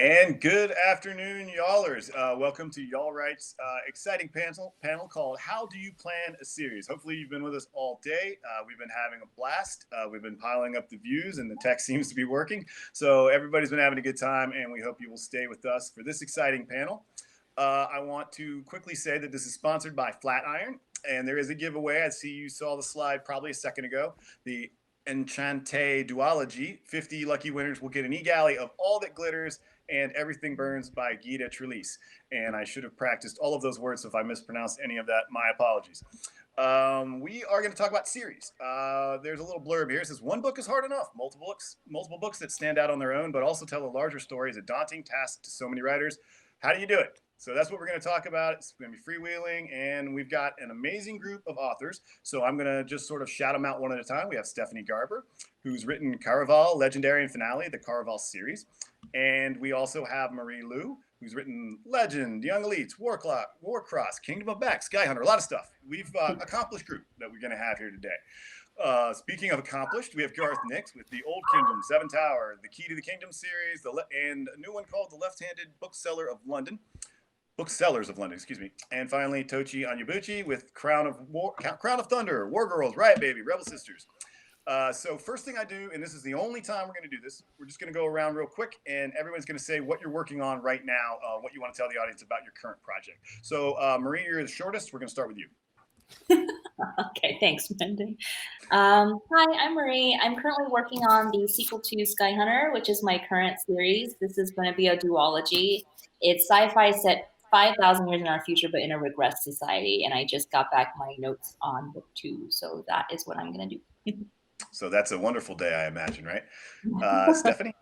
And good afternoon, y'allers. Welcome to YALLWrite's exciting panel called How Do You Plan a Series? Hopefully you've been with us all day. We've been having a blast. We've been piling up the views and the tech seems to be working. So everybody's been having a good time and we hope you will stay with us for this exciting panel. I want to quickly say that this is sponsored by Flatiron and there is a giveaway. I see you saw the slide probably a second ago. The Enchante Duology, 50 lucky winners will get an e-galley of All That Glitters and Everything Burns by Guida Trelise. And I should have practiced all of those words, so if I mispronounced any of that, my apologies. We are going to talk about series. There's a little blurb here. It says, one book is hard enough. Multiple books that stand out on their own, but also tell a larger story is a daunting task to so many writers. How do you do it? So that's what we're going to talk about. It's going to be freewheeling, and we've got an amazing group of authors. So I'm going to just sort of shout them out one at a time. We have Stephanie Garber, who's written Caraval, Legendary and Finale, the Caraval series. And we also have Marie Lu, who's written Legend, Young Elites, Warcross, Kingdom of Back, Sky Hunter, a lot of stuff. We've accomplished group that we're going to have here today. Speaking of accomplished, we have Garth Nix with the Old Kingdom, Seven Tower, the Key to the Kingdom series, and a new one called The Left-Handed Booksellers of London, excuse me. And finally, Tochi Onyebuchi with Crown of Thunder, War Girls, Riot Baby, Rebel Sisters. So first thing I do, and this is the only time we're going to do this, we're just going to go around real quick, and everyone's going to say what you're working on right now, what you want to tell the audience about your current project. So Marie, you're the shortest. We're going to start with you. Okay, thanks, Wendy. Hi, I'm Marie. I'm currently working on the sequel to Sky Hunter, which is my current series. This is going to be a duology. It's sci-fi set 5,000 years in our future, but in a regressed society. And I just got back my notes on book 2. So that is what I'm going to do. So that's a wonderful day, I imagine, right? Stephanie?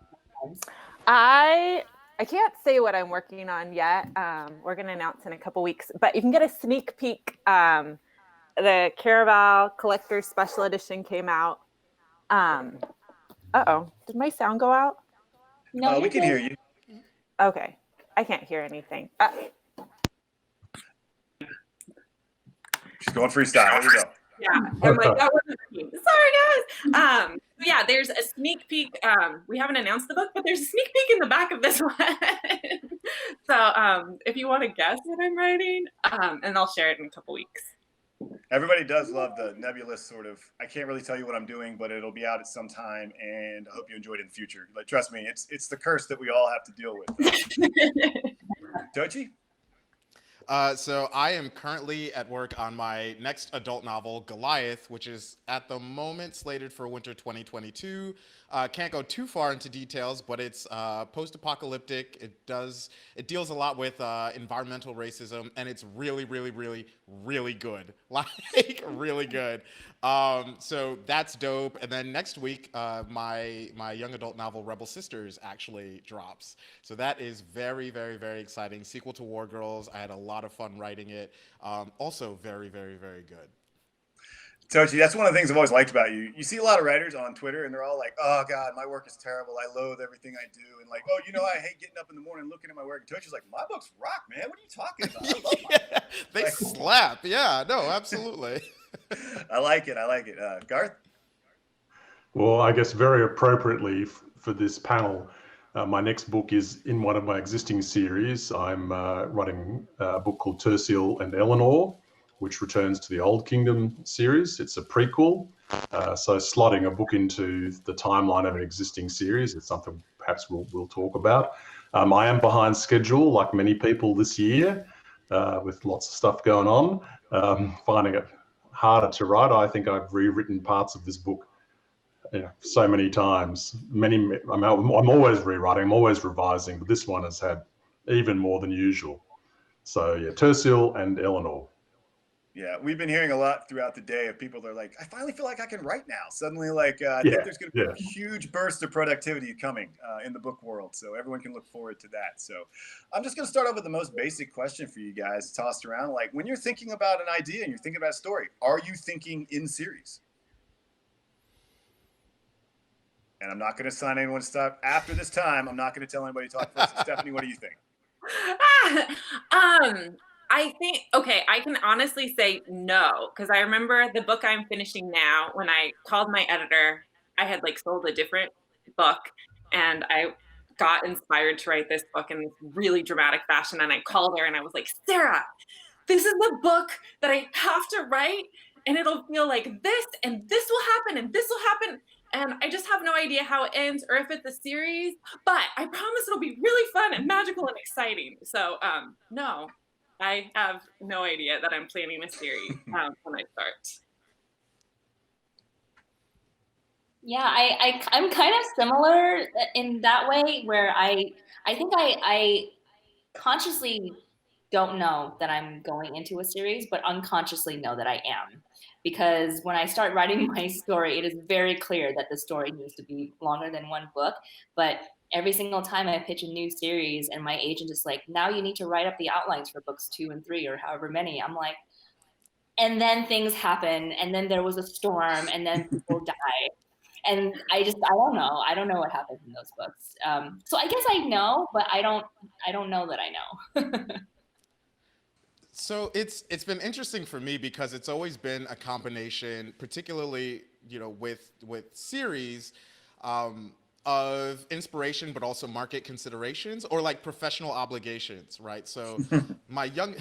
I can't say what I'm working on yet. We're going to announce in a couple weeks, but you can get a sneak peek. The Caraval Collector's Special Edition came out. Uh-oh, did my sound go out? No, we can hear you. Okay, I can't hear anything. She's going freestyle. Here we go. Yeah, I'm like, that wasn't working. Sorry, guys. Yeah, there's a sneak peek. We haven't announced the book, but there's a sneak peek in the back of this one. So if you want to guess what I'm writing, and I'll share it in a couple weeks. Everybody does love the nebulous sort of, I can't really tell you what I'm doing, but it'll be out at some time, and I hope you enjoy it in the future. Like, trust me, it's the curse that we all have to deal with. Tochi? So I am currently at work on my next adult novel, Goliath, which is at the moment slated for winter 2022. Can't go too far into details, but it's post-apocalyptic. It deals a lot with environmental racism, and it's really, really, really, really good. Like, really good. So that's dope. And then next week, my young adult novel, Rebel Sisters, actually drops. So that is very, very, very exciting. Sequel to War Girls. I had a lot of fun writing it. Also very, very, very good. Tochi, that's one of the things I've always liked about you. You see a lot of writers on Twitter, and they're all like, oh, God, my work is terrible. I loathe everything I do. And like, oh, I hate getting up in the morning looking at my work. And Tochi's like, my books rock, man. What are you talking about? I love my books. They slap. Yeah, no, absolutely. I like it. Garth? Well, I guess very appropriately for this panel, my next book is in one of my existing series. I'm writing a book called Terciel and Eleanor, which returns to the Old Kingdom series. It's a prequel, so slotting a book into the timeline of an existing series is something perhaps we'll talk about. I am behind schedule, like many people this year, with lots of stuff going on, finding it harder to write. I think I've rewritten parts of this book so many times. I'm always rewriting, I'm always revising, but this one has had even more than usual. So yeah, Terciel and Eleanor. Yeah, we've been hearing a lot throughout the day of people that are like, I finally feel like I can write now. Suddenly, I think there's going to be a huge burst of productivity coming in the book world. So everyone can look forward to that. So I'm just going to start off with the most basic question for you guys tossed around. Like, when you're thinking about an idea and you're thinking about a story, are you thinking in series? And I'm not going to assign anyone to stop after this time. I'm not going to tell anybody to talk first. So Stephanie, what do you think? I think, okay, I can honestly say no, because I remember the book I'm finishing now, when I called my editor, I had sold a different book, and I got inspired to write this book in this really dramatic fashion. And I called her and I was like, Sarah, this is the book that I have to write, and it'll feel like this, and this will happen, and this will happen. And I just have no idea how it ends or if it's a series, but I promise it'll be really fun and magical and exciting. So no, I have no idea that I'm planning a series when I start. Yeah, I'm kind of similar in that way, where I think I consciously don't know that I'm going into a series, but unconsciously know that I am. Because when I start writing my story, it is very clear that the story needs to be longer than one book. But every single time I pitch a new series and my agent is like, now you need to write up the outlines for books 2 and 3 or however many, I'm like, and then things happen, and then there was a storm, and then people die. And I don't know. I don't know what happens in those books. So I guess I know, but I don't know that I know. So it's been interesting for me because it's always been a combination, particularly with series, of inspiration, but also market considerations or like professional obligations, right? So my young,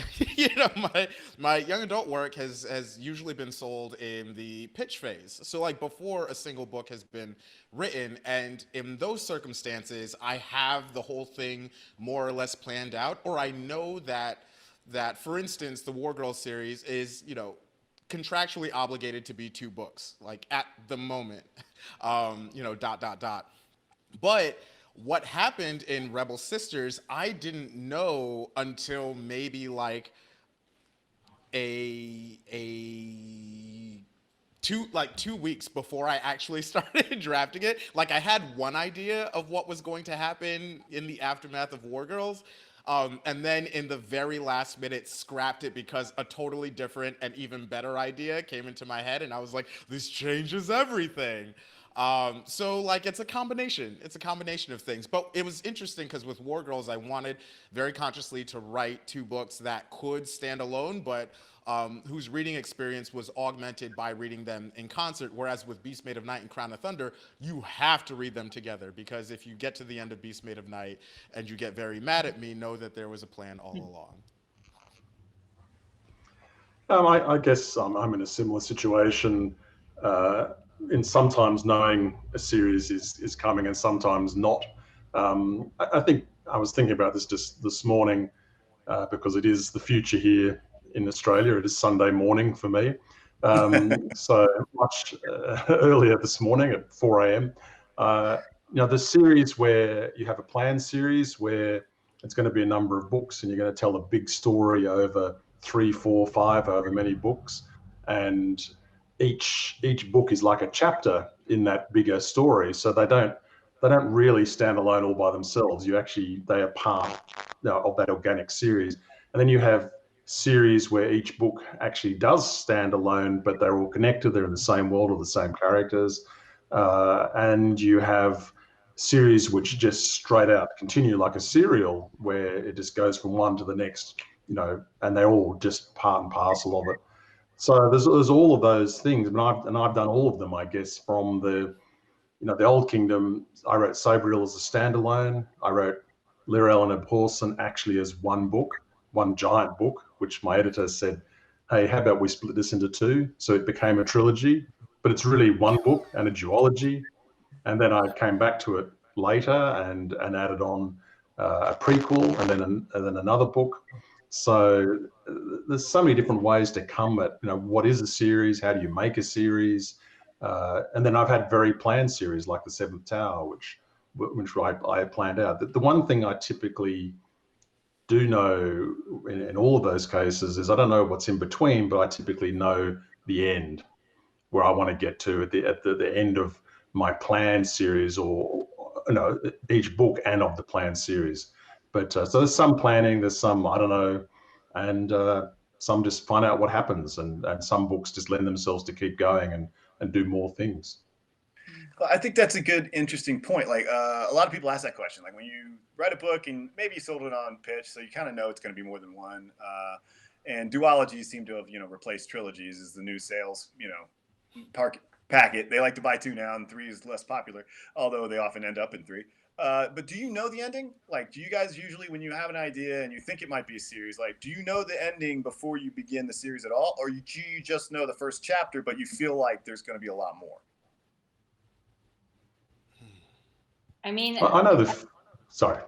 my young adult work has usually been sold in the pitch phase. So like before a single book has been written, and in those circumstances, I have the whole thing more or less planned out, or I know that for instance, the War Girls series is, contractually obligated to be 2 books, like at the moment, dot, dot, dot. But what happened in Rebel Sisters, I didn't know until maybe like two weeks before I actually started drafting it. Like I had one idea of what was going to happen in the aftermath of War Girls. And then in the very last minute, scrapped it because a totally different and even better idea came into my head, and I was like, "This changes everything." So like it's a combination. It's a combination of things. But it was interesting because with War Girls, I wanted very consciously to write 2 books that could stand alone, but whose reading experience was augmented by reading them in concert. Whereas with Beast Made of Night and Crown of Thunder, you have to read them together, because if you get to the end of Beast Made of Night and you get very mad at me, know that there was a plan all along. I guess I'm in a similar situation, in sometimes knowing a series is coming and sometimes not. I think I was thinking about this just this morning, because it is the future here in Australia. It is Sunday morning for me. So much earlier this morning at 4 a.m. The series where you have a planned series where it's going to be a number of books and you're going to tell a big story over 3, 4, 5, however many books, and each book is like a chapter in that bigger story. So they don't really stand alone all by themselves. They are part of that organic series. And then you have series where each book actually does stand alone, but they're all connected. They're in the same world or the same characters. And you have series which just straight out continue like a serial, where it just goes from one to the next, and they're all just part and parcel of it. So there's all of those things, and I've done all of them, I guess, from the Old Kingdom. I wrote Sabriel as a standalone. I wrote Lyra Eleanor Pawson actually as one book, one giant book, which my editor said, "Hey, how about we split this into 2?" So it became a trilogy, but it's really one book and a duology. And then I came back to it later and added on a prequel and then another book. So there's so many different ways to come at what is a series, how do you make a series, and then I've had very planned series like The Seventh Tower, which I planned out. The one thing I typically do know in all of those cases is I don't know what's in between, but I typically know the end, where I want to get to at the end of my planned series, or each book and of the planned series. But so there's some planning, there's some I don't know, and some just find out what happens, and some books just lend themselves to keep going and do more things. Well, I think that's a good, interesting point. Like a lot of people ask that question. Like when you write a book and maybe you sold it on pitch, so you kind of know it's going to be more than one. And duologies seem to have replaced trilogies as the new sales packet. They like to buy 2 now, and 3 is less popular, although they often end up in 3. But do you know the ending? Like, do you guys usually, when you have an idea and you think it might be a series, like, do you know the ending before you begin the series at all? Or do you just know the first chapter, but you feel like there's going to be a lot more? I mean, I know sorry.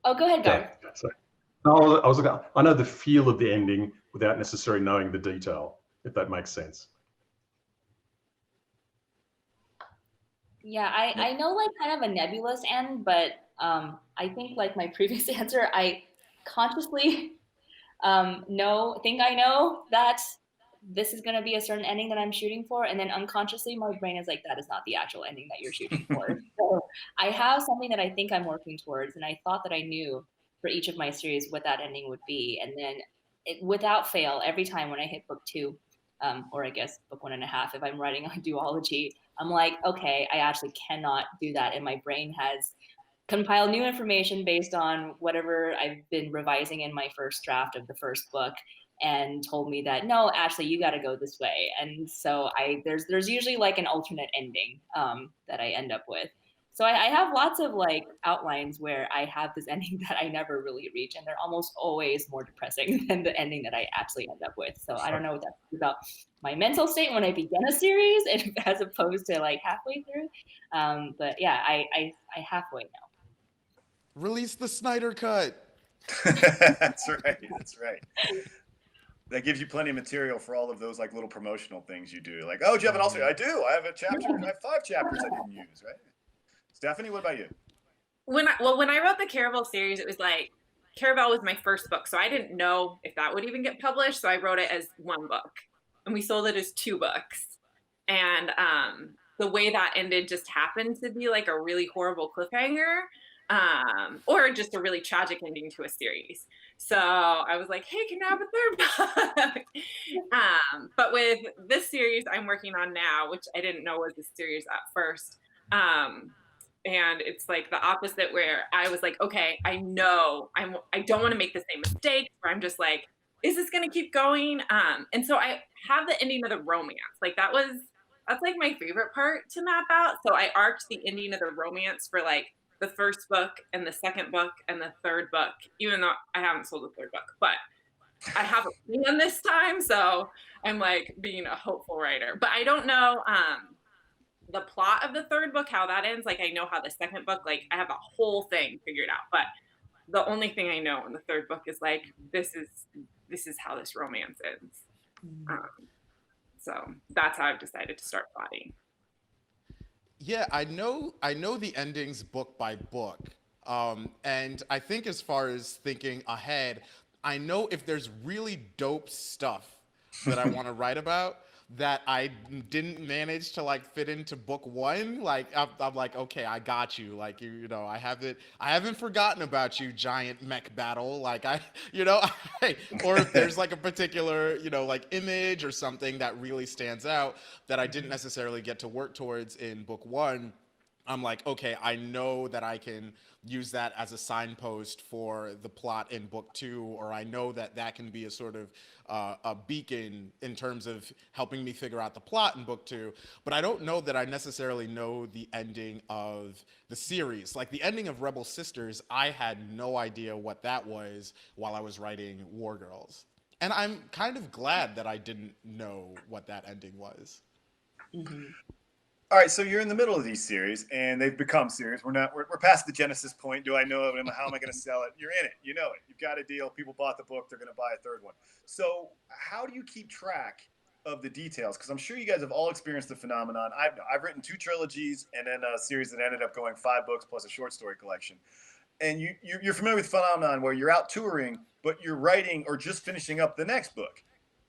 Oh, go ahead, Garth. Sorry. No, I know the feel of the ending without necessarily knowing the detail, if that makes sense. Yeah, I know like kind of a nebulous end, but I think like my previous answer, I consciously think I know that this is going to be a certain ending that I'm shooting for, and then unconsciously my brain is like, that is not the actual ending that you're shooting for. So I have something that I think I'm working towards, and I thought that I knew for each of my series what that ending would be, and then without fail, every time when I hit book 2, or I guess book 1.5, if I'm writing on duology, I'm like, okay, I actually cannot do that, and my brain has compiled new information based on whatever I've been revising in my first draft of the first book, and told me that no, actually, you got to go this way. And so there's usually like an alternate ending that I end up with. So I have lots of like outlines where I have this ending that I never really reach, and they're almost always more depressing than the ending that I actually end up with. So I don't know what that's about my mental state when I begin a series, as opposed to like halfway through. But yeah, I halfway know. Release the Snyder Cut. That's right. That's right. That gives you plenty of material for all of those like little promotional things you do. Like, oh, do you have an ulcer? I do. I have a chapter. I have 5 chapters I didn't use. Right. Stephanie, what about you? When I wrote the Caravel series, it was like Caravel was my first book, so I didn't know if that would even get published. So I wrote it as 1 book, and we sold it as 2 books. And the way that ended just happened to be like a really horrible cliffhanger, or just a really tragic ending to a series. So I was like, hey, can I have a 3rd book? But with this series I'm working on now, which I didn't know was a series at first, and it's like the opposite, where I was like, okay, I know I don't want to make the same mistake, where I'm just like, is this going to keep going? And so I have the ending of the romance. Like that's like my favorite part to map out. So I arced the ending of the romance for like the first book and the 2nd book and the 3rd book, even though I haven't sold the 3rd book, but I have a plan this time. So I'm like being a hopeful writer, but I don't know the plot of the 3rd book, how that ends. Like I know how the 2nd book, like I have a whole thing figured out, but the only thing I know in the 3rd book is like, this is how this romance ends. So that's how I've decided to start plotting. Yeah, I know the endings book by book. And I think as far as thinking ahead, I know if there's really dope stuff that I want to write about that I didn't manage to like fit into book 1, like I'm like, okay, I got you. Like you know, I haven't forgotten about you, giant mech battle. Like or if there's like a particular, like image or something that really stands out that I didn't necessarily get to work towards in book 1, I'm like, okay, I know that I can use that as a signpost for the plot in book 2, or I know that that can be a sort of a beacon in terms of helping me figure out the plot in book 2. But I don't know that I necessarily know the ending of the series. Like the ending of Rebel Sisters, I had no idea what that was while I was writing War Girls. And I'm kind of glad that I didn't know what that ending was. Mm-hmm. All right, so you're in the middle of these series, and they've become series. We're past the Genesis point. Do I know it? How am I going to sell it? You're in it. You know it. You've got a deal. People bought the book. They're going to buy a 3rd one. So how do you keep track of the details? Because I'm sure you guys have all experienced the phenomenon. I've written 2 trilogies and then a series that ended up going 5 books plus a short story collection. And you're familiar with the phenomenon where you're out touring, but you're writing or just finishing up the next book.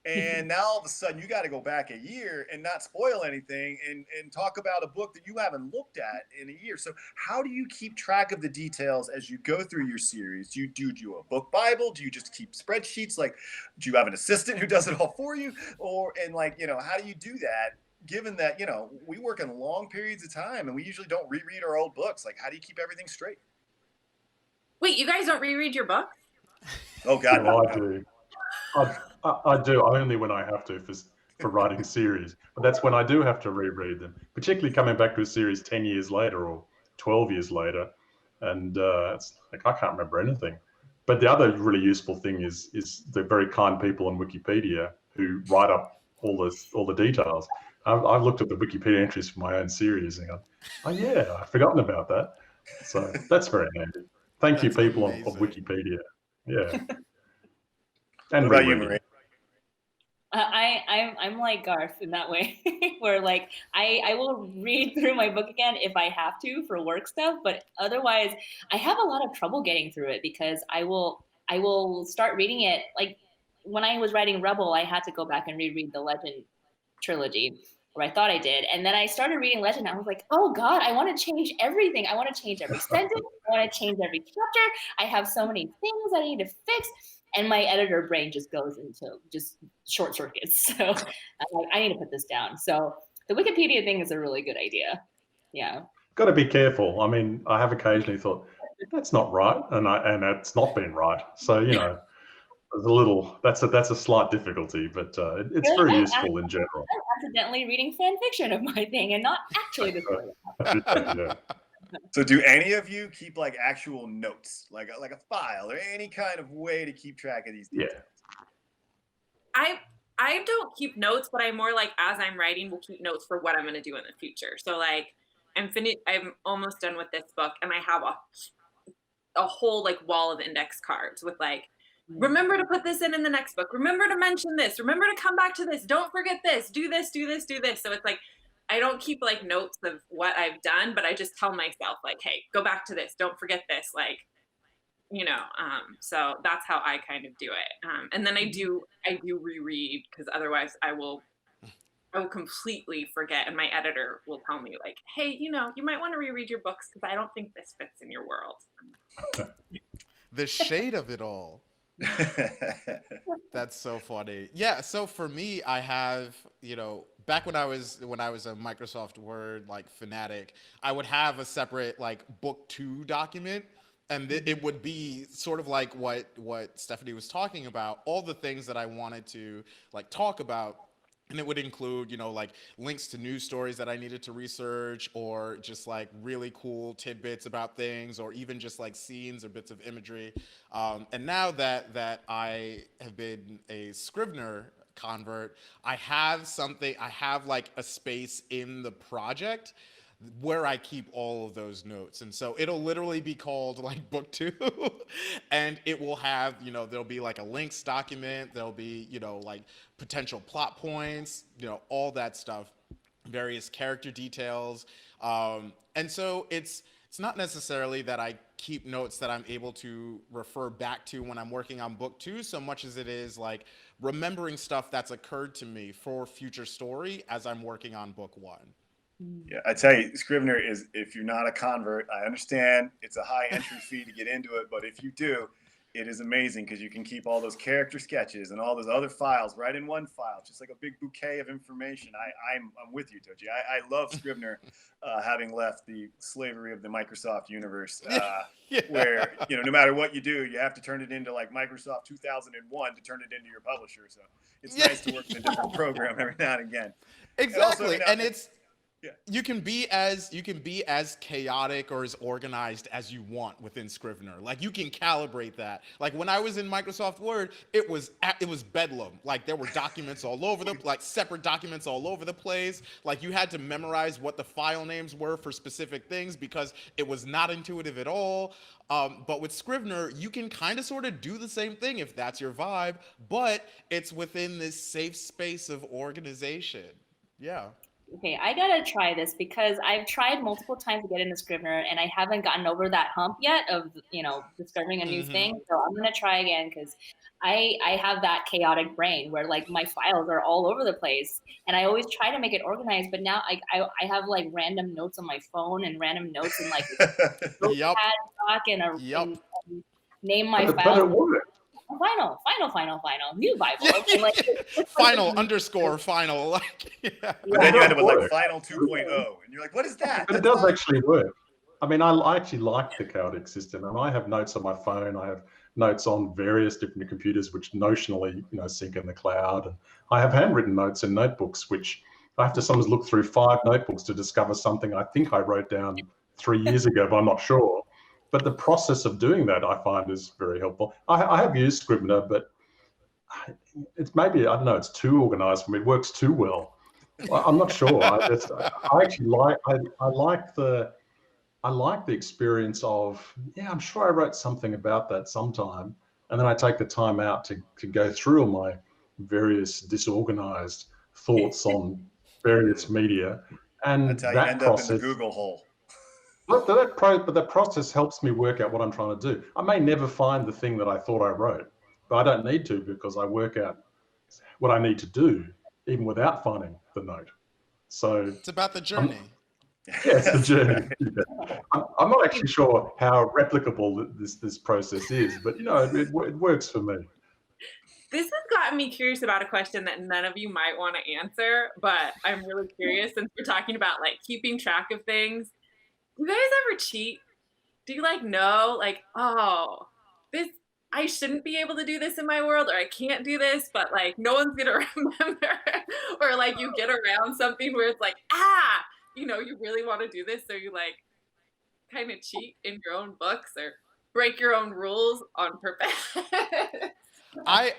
And now all of a sudden you got to go back a year and not spoil anything and talk about a book that you haven't looked at in a year. So how do you keep track of the details as you go through your series? Do you do a book Bible? Do you just keep spreadsheets? Like, do you have an assistant who does it all for you? How do you do that? Given that, we work in long periods of time and we usually don't reread our old books. Like, how do you keep everything straight? Wait, you guys don't reread your books? Oh God, no, I do. I do only when I have to for writing series, but that's when I do have to reread them, particularly coming back to a series 10 years later or 12 years later. and it's like I can't remember anything. But the other really useful thing is the very kind people on Wikipedia who write up all the details. I've looked at the Wikipedia entries for my own series and gone, oh yeah, I've forgotten about that. So that's very handy. Thank you, That's people of amazing. Wikipedia. Yeah. And What about you, rereading. Marie? I'm like Garth in that way, where like I will read through my book again if I have to for work stuff, but otherwise I have a lot of trouble getting through it because I will start reading it. Like when I was writing Rebel, I had to go back and reread the Legend trilogy, or I thought I did, and then I started reading Legend. And I was like, oh God, I want to change everything. I want to change every sentence. I want to change every chapter. I have so many things I need to fix. And my editor brain just goes into just short circuits. So I'm like, I need to put this down. So the Wikipedia thing is a really good idea. Yeah. Got to be careful. I mean, I have occasionally thought that's not right, and it's not been right. So there's a little that's a slight difficulty, but it's Really? very useful in general. I'm accidentally reading fan fiction of my thing and not actually the story. Yeah. So do any of you keep like actual notes, like a file or any kind of way to keep track of these details? I don't keep notes, but I'm more like, as I'm writing, will keep notes for what I'm going to do in the future. So like I'm almost done with this book, and I have a whole like wall of index cards with like, remember to put this in the next book. Remember to mention this. Remember to come back to this. Don't forget this. Do this, do this, do this. So it's like, I don't keep like notes of what I've done, but I just tell myself like, hey, go back to this. Don't forget this. Like, so that's how I kind of do it. And then I do reread, because otherwise I will completely forget. And my editor will tell me like, hey, you might want to reread your books because I don't think this fits in your world. The shade of it all. That's so funny. Yeah, so for me, I have, back when I was a Microsoft Word like fanatic, I would have a separate like book 2 document, and it would be sort of like what Stephanie was talking about, all the things that I wanted to like talk about. And it would include, like links to news stories that I needed to research, or just like really cool tidbits about things, or even just like scenes or bits of imagery. And now that I have been a Scrivener convert, I have like a space in the project where I keep all of those notes. And so it'll literally be called like book 2 and it will have, there'll be like a links document, there'll be, like potential plot points, all that stuff, various character details. And so it's not necessarily that I keep notes that I'm able to refer back to when I'm working on book 2, so much as it is like remembering stuff that's occurred to me for future story as I'm working on book 1. Yeah, I tell you, Scrivener is, if you're not a convert, I understand it's a high entry fee to get into it, but if you do, it is amazing because you can keep all those character sketches and all those other files right in one file, just like a big bouquet of information. I'm with you, Tochi. I love Scrivener, having left the slavery of the Microsoft universe, where no matter what you do, you have to turn it into like Microsoft 2001 to turn it into your publisher. So it's nice to work in a different program every now and again. Exactly, and it's. Yeah. You can be as chaotic or as organized as you want within Scrivener. Like you can calibrate that. Like when I was in Microsoft Word, it was bedlam. Like there were documents all over separate documents all over the place. Like you had to memorize what the file names were for specific things because it was not intuitive at all. But with Scrivener, you can kind of sort of do the same thing if that's your vibe, but it's within this safe space of organization. Yeah. Okay, I gotta try this because I've tried multiple times to get into Scrivener and I haven't gotten over that hump yet of, discovering a new thing. So I'm gonna try again because I have that chaotic brain where like my files are all over the place and I always try to make it organized, but now I have like random notes on my phone and random notes in like Yep. doc and Yep. name my But file. it worked. Final, new Bible. Okay, like, final _ final. Like, yeah. But then you end up with like final 2.0, and you're like, what is that? But it does actually work. I mean, I actually like the chaotic system, and I have notes on my phone. I have notes on various different computers, which notionally, sync in the cloud. And I have handwritten notes in notebooks, which I have to sometimes look through 5 notebooks to discover something I think I wrote down 3 years ago, but I'm not sure. But the process of doing that, I find, is very helpful. I have used Scrivener, but it's maybe, I don't know, it's too organized for me. It works too well. I'm not sure. I actually like the experience of, yeah, I'm sure I wrote something about that sometime. And then I take the time out to go through all my various disorganized thoughts on various media. And That's how you that end process, up in the Google hole. but that process helps me work out what I'm trying to do. I may never find the thing that I thought I wrote, but I don't need to, because I work out what I need to do even without finding the note. So It's about the journey. yeah, it's the journey. Yeah. I'm not actually sure how replicable this process is, but it works for me. This has gotten me curious about a question that none of you might want to answer, but I'm really curious since we're talking about like keeping track of things. Do you guys ever cheat? Do you know, oh, this, I shouldn't be able to do this in my world, or I can't do this, but like no one's gonna remember, or like you get around something where it's like, you really want to do this, so you like kind of cheat in your own books or break your own rules on purpose. I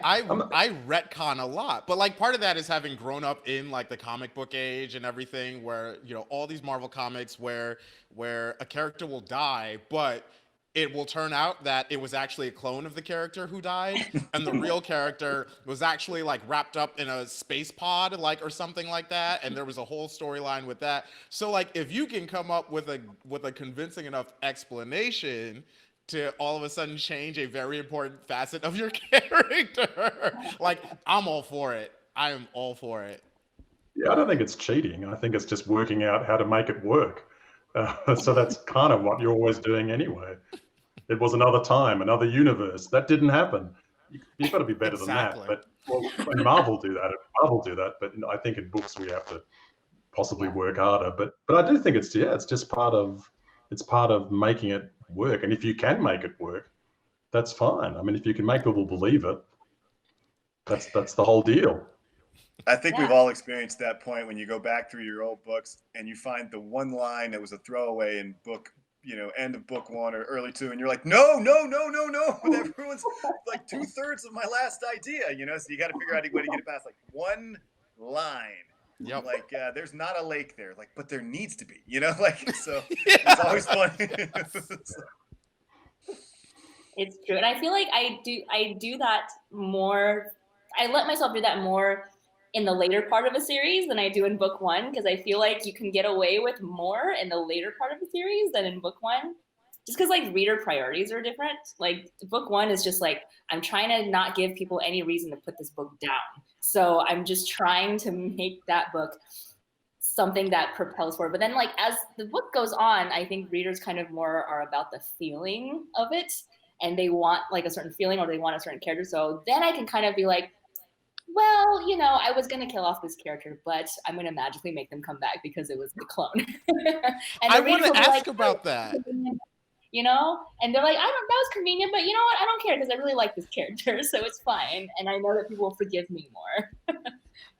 retcon a lot, but like part of that is having grown up in like the comic book age and everything, where all these Marvel comics where a character will die, but it will turn out that it was actually a clone of the character who died, and the real character was actually like wrapped up in a space pod, or something like that, and there was a whole storyline with that. So like if you can come up with a convincing enough explanation to all of a sudden change a very important facet of your character, like I'm all for it. I am all for it. Yeah, I don't think it's cheating. I think it's just working out how to make it work. So that's kind of what you're always doing anyway. It was another time, another universe. That didn't happen. You've got to be better Exactly. than that. But when Marvel do that. But I think in books we have to possibly work harder. But I do think it's just part of making it work. And if you can make it work, that's fine. I mean, if you can make people believe it, that's the whole deal. I think we've all experienced that point when you go back through your old books and you find the one line that was a throwaway in book, end of book 1 or early 2, and you're like, no, but everyone's like 2/3 of my last idea, so you got to figure out a way to get it past like one line. Yep. Like there's not a lake there, like, but there needs to be, so it's always fun. It's true, and I feel like I do that more. I let myself do that more in the later part of a series than I do in book 1, because I feel like you can get away with more in the later part of a series than in book 1, just because like reader priorities are different. Like book 1 is just like, I'm trying to not give people any reason to put this book down, so I'm just trying to make that book something that propels forward. But then like as the book goes on, I think readers kind of more are about the feeling of it, and they want like a certain feeling, or they want a certain character. So then I can kind of be like, well, I was going to kill off this character, but I'm going to magically make them come back because it was the clone. And I want to ask about that. And they're like, that was convenient, but you know what? I don't care because I really like this character, so it's fine. And I know that people will forgive me more.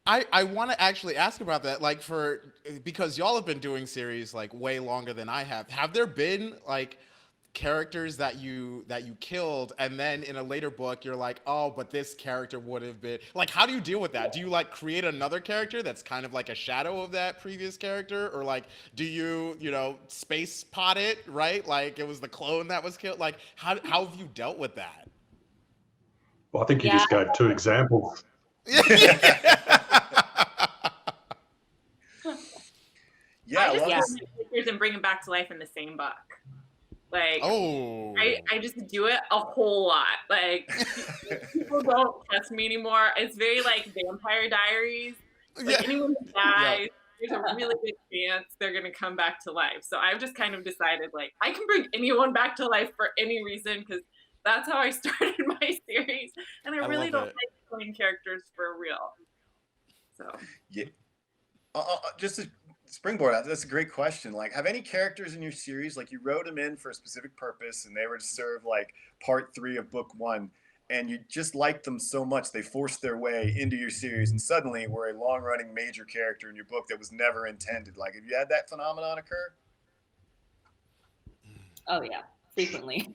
I want to actually ask about that, because y'all have been doing series like way longer than I have. Have there been like characters that you killed, and then in a later book you're like, oh, but this character would have been like, how do you deal with that? Do you like create another character that's kind of like a shadow of that previous character, or like do you space pod it, right? Like it was the clone that was killed. Like how have you dealt with that? Well, I think you just gave 2 examples. Yeah, I just kill characters and bring them back to life in the same book. Like, I just do it a whole lot. Like, people don't trust me anymore. It's very like Vampire Diaries. Like, anyone who dies, there's a really good chance they're going to come back to life. So I've just kind of decided, like, I can bring anyone back to life for any reason, because that's how I started my series. And I really don't like playing characters for real. So, yeah. Just to springboard, that's a great question. Like, have any characters in your series, like you wrote them in for a specific purpose and they were to serve like part 3 of book 1, and you just liked them so much they forced their way into your series and suddenly were a long-running major character in your book that was never intended? Like, have you had that phenomenon occur? Oh yeah, frequently.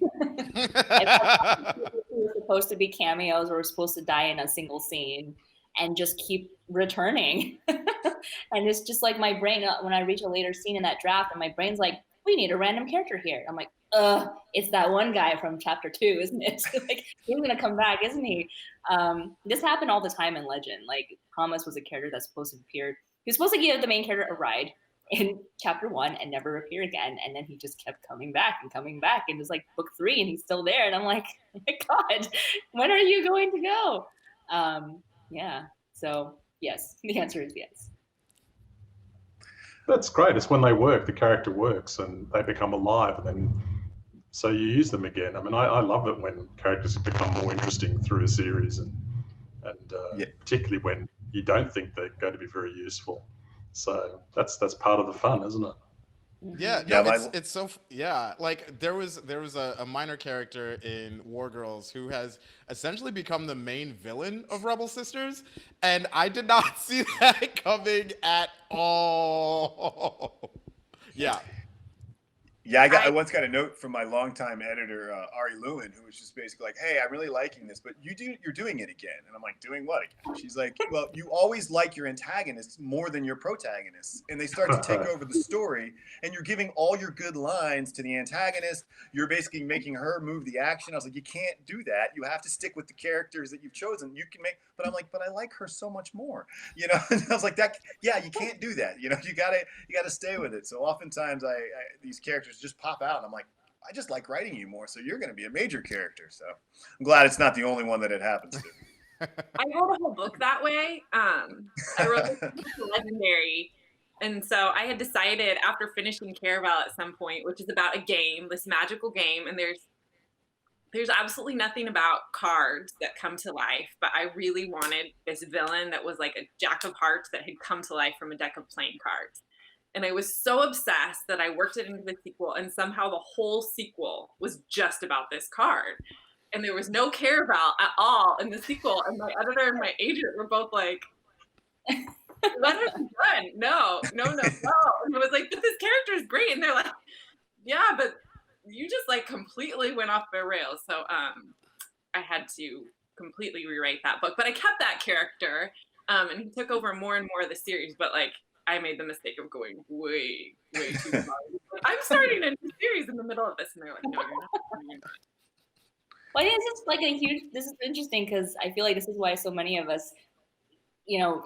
I were supposed to be cameos or were supposed to die in a single scene and just keep returning. And it's just like my brain, when I reach a later scene in that draft, and my brain's like, we need a random character here. I'm like, it's that one guy from chapter 2, isn't it? Like, he's gonna come back, isn't he? This happened all the time in Legend. Like, Thomas was a character that's supposed to appear. He was supposed to give the main character a ride in chapter 1 and never appear again. And then he just kept coming back. And it was like book 3 and he's still there. And I'm like, oh my God, when are you going to go? Yeah, so yes, the answer is yes. That's great. It's when they work, the character works and they become alive, and then so you use them again. I mean, I love it when characters become more interesting through a series, and particularly when you don't think they're going to be very useful. So that's part of the fun, isn't it? Yeah, no, it's so like there was a minor character in War Girls who has essentially become the main villain of Rebel Sisters, and I did not see that coming at all. Yeah. Yeah, I once got a note from my longtime editor, Ari Lewin, who was just basically like, hey, I'm really liking this, but you're doing it again. And I'm like, doing what again? She's like, well, you always like your antagonists more than your protagonists. And they start to take over the story, and you're giving all your good lines to the antagonist. You're basically making her move the action. I was like, you can't do that. You have to stick with the characters that you've chosen. You can make, but I'm like, but I like her so much more. You know, and I was like, you can't do that. You know, you gotta stay with it. So oftentimes these characters just pop out and I'm like, I just like writing you more, so you're going to be a major character. So I'm glad it's not the only one that it happens to. I wrote a whole book that way. I wrote this Legendary, and so I had decided after finishing Caraval at some point, which is about a game, this magical game, and there's absolutely nothing about cards that come to life, but I really wanted this villain that was like a jack of hearts that had come to life from a deck of playing cards. And I was so obsessed that I worked it into the sequel, and somehow the whole sequel was just about this card. And there was no Caraval at all in the sequel. And my editor and my agent were both like, let her be done. No. And I was like, but this character is great. And they're like, yeah, but you just like completely went off the rails. So I had to completely rewrite that book. But I kept that character, and he took over more and more of the series. But like, I made the mistake of going way too far. I'm starting a new series in the middle of this, and they're like, no, you're not. Well, this is interesting because I feel like this is why so many of us,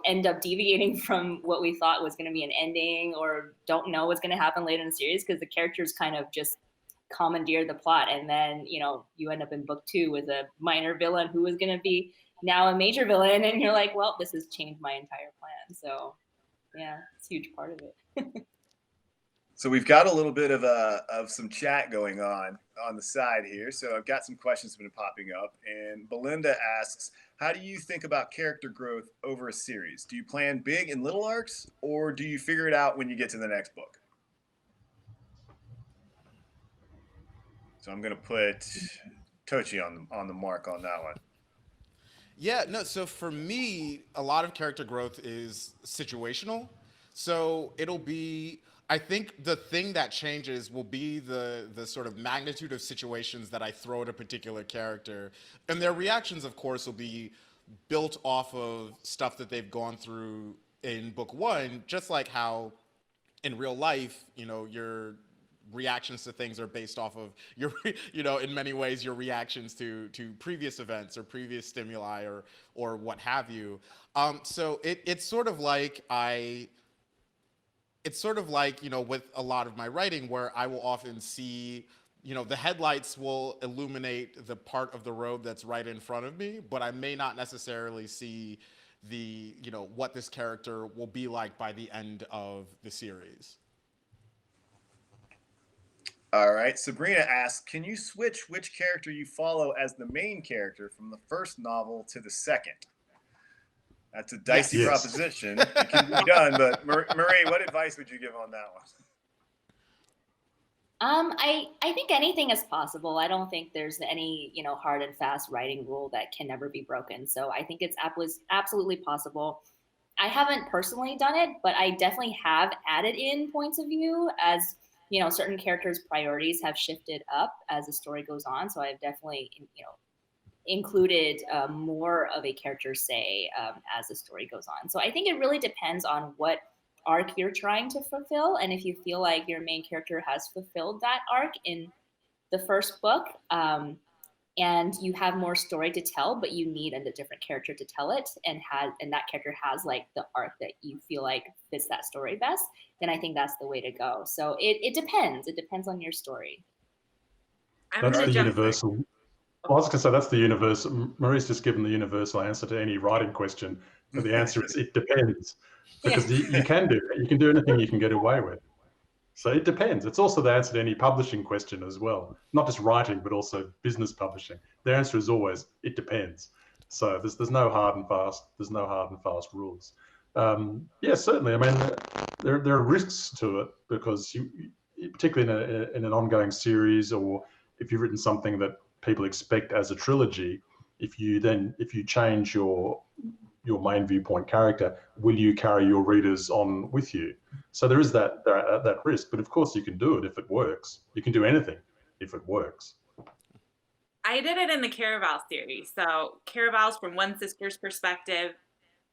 end up deviating from what we thought was going to be an ending or don't know what's going to happen later in the series, because the characters kind of just commandeer the plot. And then, you end up in book 2 with a minor villain who is going to be now a major villain. And you're like, well, this has changed my entire plan. So yeah, it's a huge part of it. So we've got a little bit of some chat going on the side here. So I've got some questions that have been popping up. And Belinda asks, how do you think about character growth over a series? Do you plan big and little arcs, or do you figure it out when you get to the next book? So I'm going to put Tochi on the mark on that one. Yeah, no, so for me, a lot of character growth is situational. So it'll be, I think the thing that changes will be the sort of magnitude of situations that I throw at a particular character. And their reactions, of course, will be built off of stuff that they've gone through in book 1, just like how in real life, your reactions to things are based off of your, in many ways, your reactions to previous events or previous stimuli or what have you. So it's sort of like with a lot of my writing where I will often see, the headlights will illuminate the part of the road that's right in front of me, but I may not necessarily see the, what this character will be like by the end of the series. All right. Sabrina asks, can you switch which character you follow as the main character from the first novel to the second? That's a dicey proposition. It can be done, but Marie, what advice would you give on that one? I think anything is possible. I don't think there's any, hard and fast writing rule that can never be broken. So I think it's absolutely possible. I haven't personally done it, but I definitely have added in points of view as certain characters' priorities have shifted up as the story goes on. So I've definitely, included more of a character say as the story goes on. So I think it really depends on what arc you're trying to fulfill, and if you feel like your main character has fulfilled that arc in the first book, and you have more story to tell, but you need a different character to tell it, and that character has like the arc that you feel like fits that story best, then I think that's the way to go. So it depends. It depends on your story. That's the universal. Well, I was going to say that's the universal. Marie's just given the universal answer to any writing question, but the answer is it depends, because you can do it. You can do anything you can get away with. So it depends. It's also the answer to any publishing question as well, not just writing, but also business publishing. The answer is always it depends. So there's no hard and fast. There's no hard and fast rules. Yeah, certainly. I mean, there are risks to it, because particularly in an ongoing series, or if you've written something that people expect as a trilogy, if you change your main viewpoint character, will you carry your readers on with you? So there is that risk, but of course you can do it if it works. You can do anything if it works. I did it in the Caraval series. So Caraval's from one sister's perspective,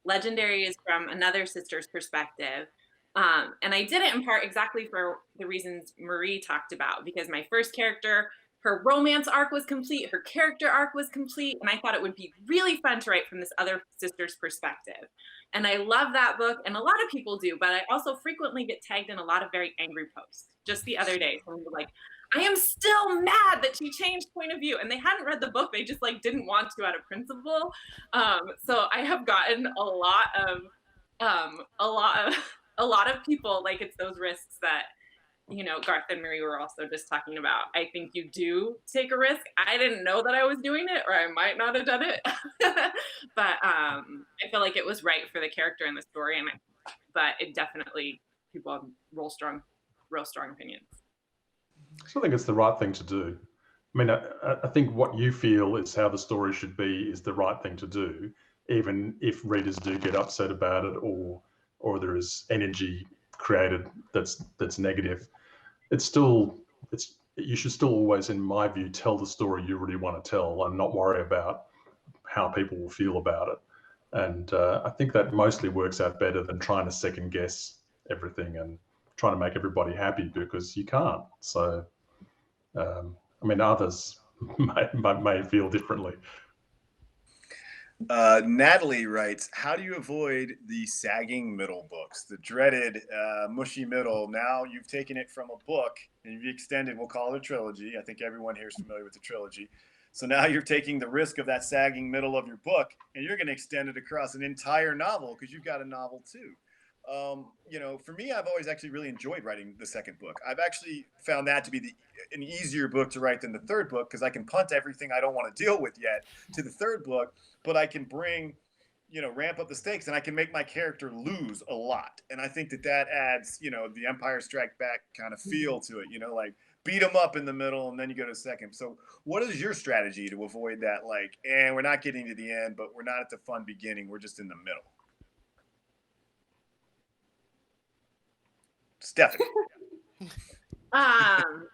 Legendary is from another sister's perspective. And I did it in part exactly for the reasons Marie talked about, because my first character, her romance arc was complete, her character arc was complete, and I thought it would be really fun to write from this other sister's perspective. And I love that book, and a lot of people do, but I also frequently get tagged in a lot of very angry posts. Just the other day, someone was like, I am still mad that she changed point of view, and they hadn't read the book, they just like didn't want to out of principle. So I have gotten a lot of people, like, it's those risks that Garth and Marie were also just talking about. I think you do take a risk. I didn't know that I was doing it, or I might not have done it. But I feel like it was right for the character and the story. But it definitely, people have real strong opinions. So I think it's the right thing to do. I mean, I think what you feel is how the story should be is the right thing to do, even if readers do get upset about it, or there is energy created that's negative. You should still always, in my view, tell the story you really want to tell, and not worry about how people will feel about it. And I think that mostly works out better than trying to second guess everything and trying to make everybody happy, because you can't. So, I mean, others may feel differently. Natalie writes, how do you avoid the sagging middle books, the dreaded mushy middle? Now you've taken it from a book and you've extended, we'll call it a trilogy. I think everyone here is familiar with the trilogy. So now you're taking the risk of that sagging middle of your book, and you're going to extend it across an entire novel, because you've got a novel too. For me, I've always actually really enjoyed writing the second book. I've actually found that to be an easier book to write than the third book, because I can punt everything I don't want to deal with yet to the third book, but I can ramp up the stakes, and I can make my character lose a lot. And I think that adds, the Empire Strike Back kind of feel to it, like beat them up in the middle and then you go to second. So what is your strategy to avoid that? Like, we're not getting to the end, but we're not at the fun beginning. We're just in the middle. Stephanie. I'm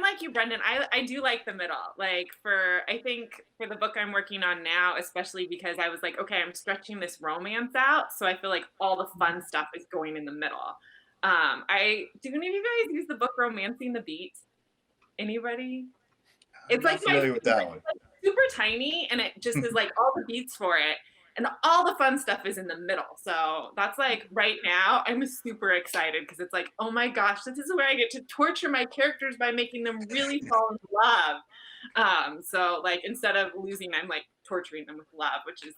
like you, Brendan. I do like the middle. Like, I think for the book I'm working on now, especially because I was like, okay, I'm stretching this romance out, so I feel like all the fun stuff is going in the middle. Do any of you guys use the book Romancing the Beat? Anybody? It's like familiar with that one. Like super tiny, and it just is like all the beats for it. And all the fun stuff is in the middle. So that's like right now, I'm super excited, because it's like, oh my gosh, this is where I get to torture my characters by making them really fall in love. So like, instead of losing, I'm like torturing them with love, which is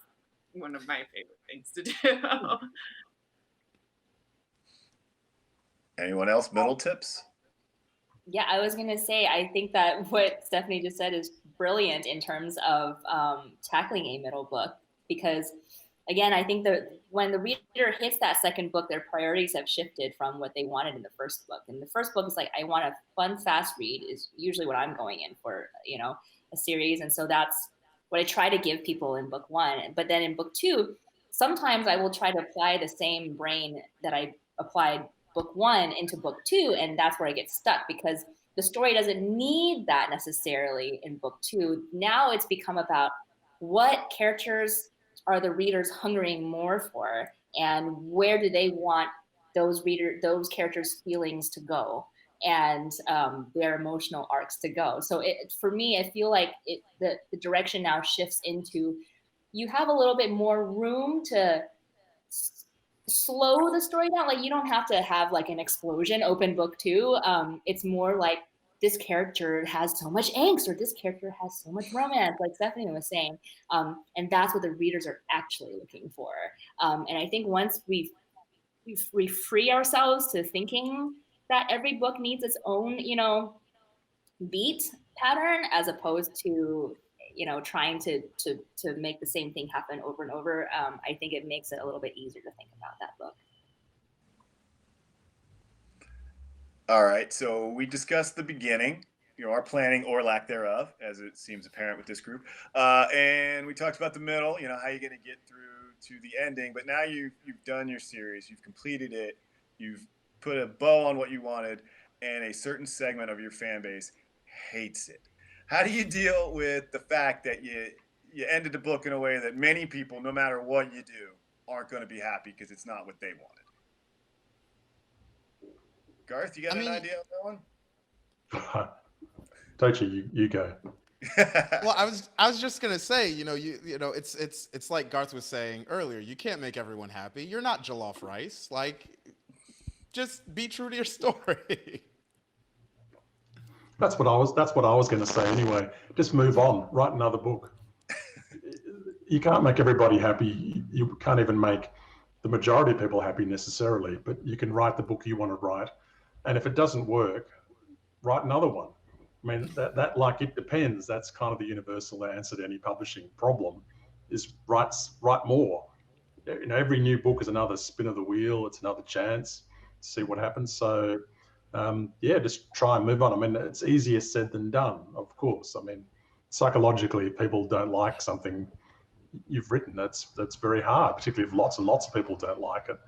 one of my favorite things to do. Anyone else? Middle tips? Yeah, I was going to say, I think that what Stephanie just said is brilliant in terms of tackling a middle book. Because again, I think that when the reader hits that second book, their priorities have shifted from what they wanted in the first book. And the first book is like, I want a fun, fast read, is usually what I'm going in for, a series. And so that's what I try to give people in book one. But then in book two, sometimes I will try to apply the same brain that I applied book 1 into book 2, and that's where I get stuck, because the story doesn't need that necessarily in book 2. Now it's become about what characters are the readers hungering more for, and where do they want those characters' feelings to go, and their emotional arcs to go. So for me, I feel like the direction now shifts into, you have a little bit more room to slow the story down. Like, you don't have to have like an explosion open book 2. It's more like, this character has so much angst, or this character has so much romance, like Stephanie was saying. And that's what the readers are actually looking for. And I think once we free ourselves to thinking that every book needs its own, beat pattern, as opposed to, trying to make the same thing happen over and over, I think it makes it a little bit easier to think about that book. All right, so we discussed the beginning, our planning or lack thereof, as it seems apparent with this group. And we talked about the middle, how you're going to get through to the ending. But now you've done your series, you've completed it, you've put a bow on what you wanted, and a certain segment of your fan base hates it. How do you deal with the fact that you ended the book in a way that many people, no matter what you do, aren't going to be happy because it's not what they wanted? Garth, you got an idea on that one? Tochi, you go. Well, I was just gonna say, it's like Garth was saying earlier. You can't make everyone happy. You're not jollof rice. Like, just be true to your story. That's what I was going to say anyway. Just move on. Write another book. You can't make everybody happy. You can't even make the majority of people happy necessarily. But you can write the book you want to write, and if it doesn't work, write another one. I mean, that like, it depends. That's kind of the universal answer to any publishing problem: is write more. Every new book is another spin of the wheel. It's another chance to see what happens. So. Just try and move on. I mean, it's easier said than done, of course. I mean, psychologically, if people don't like something you've written, that's very hard, particularly if lots and lots of people don't like it.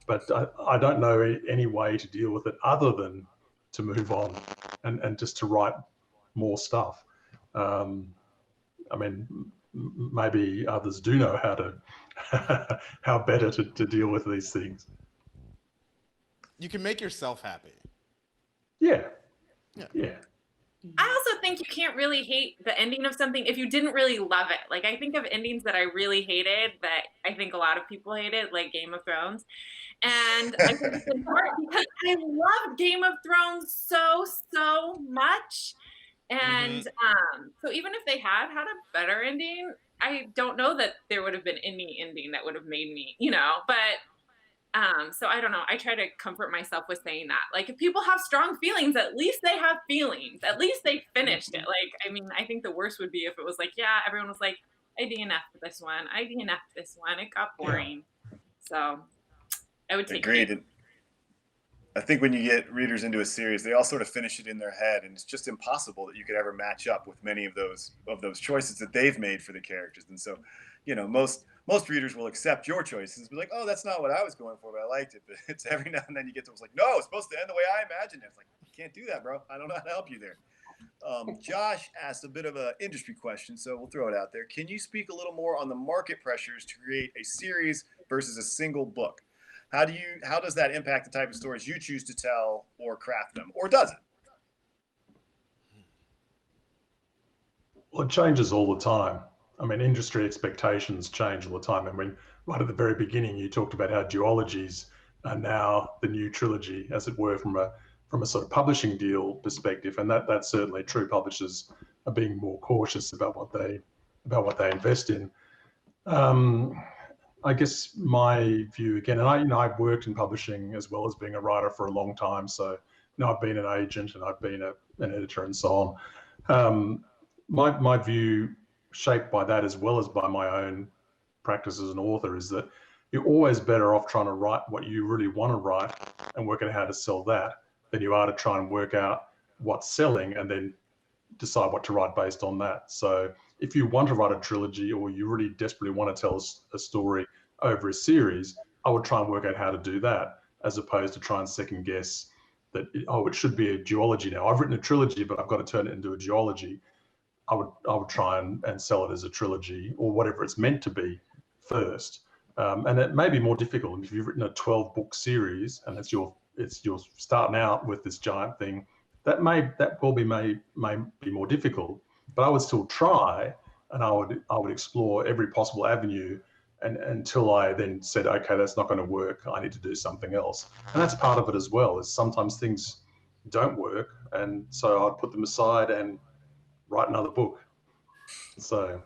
But I don't know any way to deal with it other than to move on and just to write more stuff. I mean, maybe others do know how better to deal with these things. You can make yourself happy. Yeah. I also think you can't really hate the ending of something if you didn't really love it. Like, I think of endings that I really hated that I think a lot of people hated, like Game of Thrones. And I think it's in part because I loved Game of Thrones so much. And so even if they had a better ending, I don't know that there would have been any ending that would have made me, but so I don't know. I try to comfort myself with saying that. Like, if people have strong feelings, at least they have feelings. At least they finished it. Like, I mean, I think the worst would be if it was like, yeah, everyone was like, I DNF'd this one. I DNF'd this one. It got boring. Yeah. So I would take Agreed. It. I think when you get readers into a series, they all sort of finish it in their head, and it's just impossible that you could ever match up with many of those choices that they've made for the characters. And so, most readers will accept your choices and be like, oh, that's not what I was going for, but I liked it. But it's every now and then you get to, it's like, no, it's supposed to end the way I imagined it. It's like, you can't do that, bro. I don't know how to help you there. Josh asked a bit of an industry question, so we'll throw it out there. Can you speak a little more on the market pressures to create a series versus a single book? How does that impact the type of stories you choose to tell or craft them, or does it? Well, it changes all the time. I mean, industry expectations change all the time. I mean, right at the very beginning, you talked about how duologies are now the new trilogy, as it were, from a sort of publishing deal perspective, and that's certainly true. Publishers are being more cautious about what they invest in. I guess my view again, and I've worked in publishing as well as being a writer for a long time, so I've been an agent and I've been an editor and so on. My view, shaped by that as well as by my own practice as an author, is that you're always better off trying to write what you really want to write and working out how to sell that than you are to try and work out what's selling and then decide what to write based on that. So if you want to write a trilogy or you really desperately want to tell a story over a series, I would try and work out how to do that. as opposed to try and second guess that, oh, it should be a duology now. I've written a trilogy, but I've got to turn it into a duology. I would try and sell it as a trilogy or whatever it's meant to be first. And it may be more difficult if you've written a 12-book series and it's you're starting out with this giant thing. That may be more difficult, but I would still try, and I would explore every possible avenue, and until I then said, okay, that's not going to work. I need to do something else, and that's part of it as well. Is sometimes things don't work, and so I'd put them aside and write another book. So.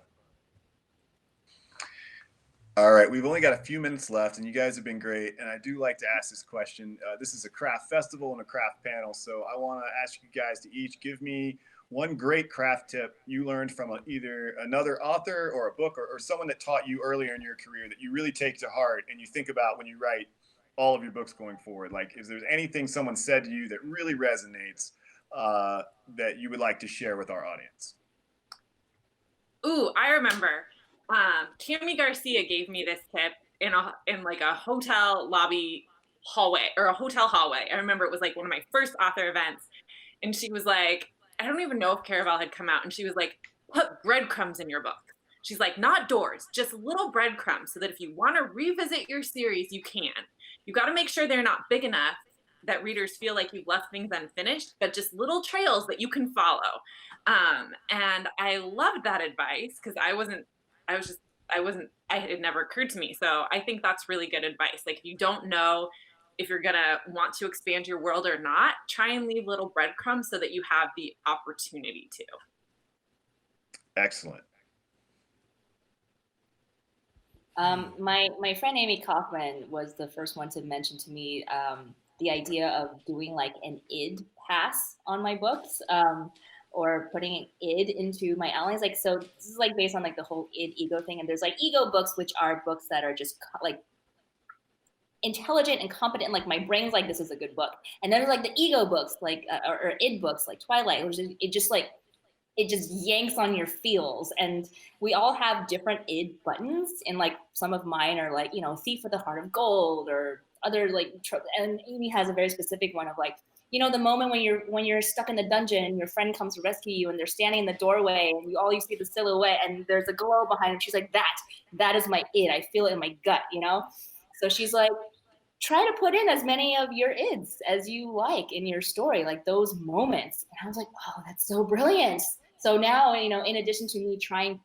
All right, we've only got a few minutes left, and you guys have been great. And I do like to ask this question. This is a craft festival and a craft panel, so I want to ask you guys to each give me one great craft tip you learned from either another author or a book or someone that taught you earlier in your career that you really take to heart and you think about when you write all of your books going forward. Like, if there's anything someone said to you that really resonates that you would like to share with our audience. Ooh, I remember. Tammy Garcia gave me this tip in like a hotel lobby hallway or a hotel hallway. I remember it was like one of my first author events, and she was like, I don't even know if Caraval had come out, and she was like, put breadcrumbs in your book. She's like, not doors, just little breadcrumbs, so that if you want to revisit your series, you can. You got to make sure they're not big enough that readers feel like you've left things unfinished, but just little trails that you can follow. And I loved that advice because it had never occurred to me. So I think that's really good advice. Like, if you don't know if you're gonna want to expand your world or not, try and leave little breadcrumbs so that you have the opportunity to. Excellent. My friend Amy Kaufman was the first one to mention to me the idea of doing like an id pass on my books. Or putting an id into my outlines. Like, so this is like based on like the whole id ego thing. And there's like ego books, which are books that are just like intelligent and competent. Like, my brain's like, this is a good book. And then there's like the ego books, like, or id books, like Twilight, which it just yanks on your feels. And we all have different id buttons. And like, some of mine are like, Thief with the Heart of Gold or other like, and Amy has a very specific one of like, the moment when you're stuck in the dungeon and your friend comes to rescue you and they're standing in the doorway and you see the silhouette and there's a glow behind them. She's like, that is my id. I feel it in my gut, So she's like, try to put in as many of your ids as you like in your story, like those moments. And I was like, wow, that's so brilliant. So now, in addition to me trying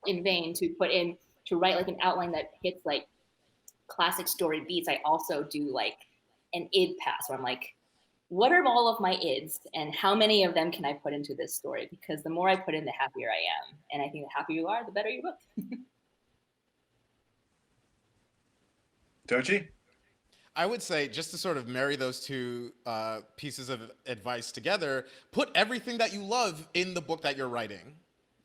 in vain to write like an outline that hits like classic story beats, I also do like an id pass where I'm like, what are all of my ids and how many of them can I put into this story? Because the more I put in, the happier I am. And I think the happier you are, the better your book. Tochi? I would say, just to sort of marry those two pieces of advice together, put everything that you love in the book that you're writing.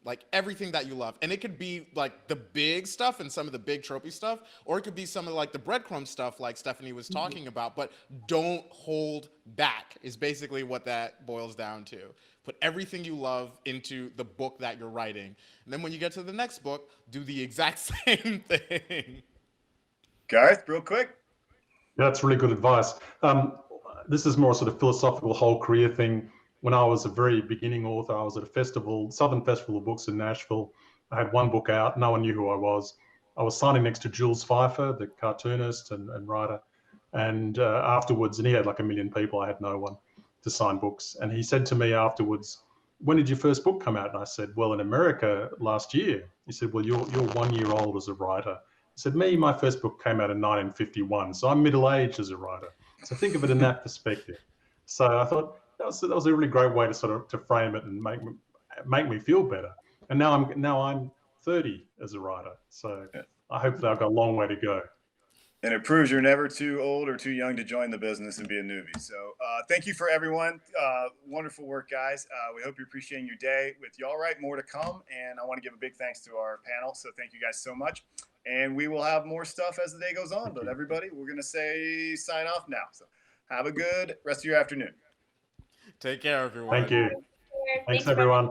Like, everything that you love. And it could be like the big stuff and some of the big tropey stuff, or it could be some of like the breadcrumb stuff like Stephanie was talking about, but don't hold back is basically what that boils down to. Put everything you love into the book that you're writing. And then when you get to the next book, do the exact same thing. Garth, real quick. Yeah, that's really good advice. This is more sort of philosophical whole career thing. When I was a very beginning author, I was at a festival, Southern Festival of Books in Nashville. I had one book out. No one knew who I was. I was signing next to Jules Pfeiffer, the cartoonist and writer. And afterwards, and he had like 1 million people. I had no one to sign books. And he said to me afterwards, when did your first book come out? And I said, well, in America last year. He said, well, you're 1 year old as a writer. He said, my first book came out in 1951. So I'm middle-aged as a writer. So think of it in that perspective. So I thought, that was a really great way to frame it and make me feel better. And now I'm 30 as a writer, so I hope that I've got a long way to go. And it proves you're never too old or too young to join the business and be a newbie. So thank you for everyone. Wonderful work, guys. We hope you're appreciating your day with YALLWrite. More to come, and I want to give a big thanks to our panel. So thank you guys so much. And we will have more stuff as the day goes on. But everybody, we're going to say sign off now. So have a good rest of your afternoon. Take care, everyone. Thank you. Thanks, everyone.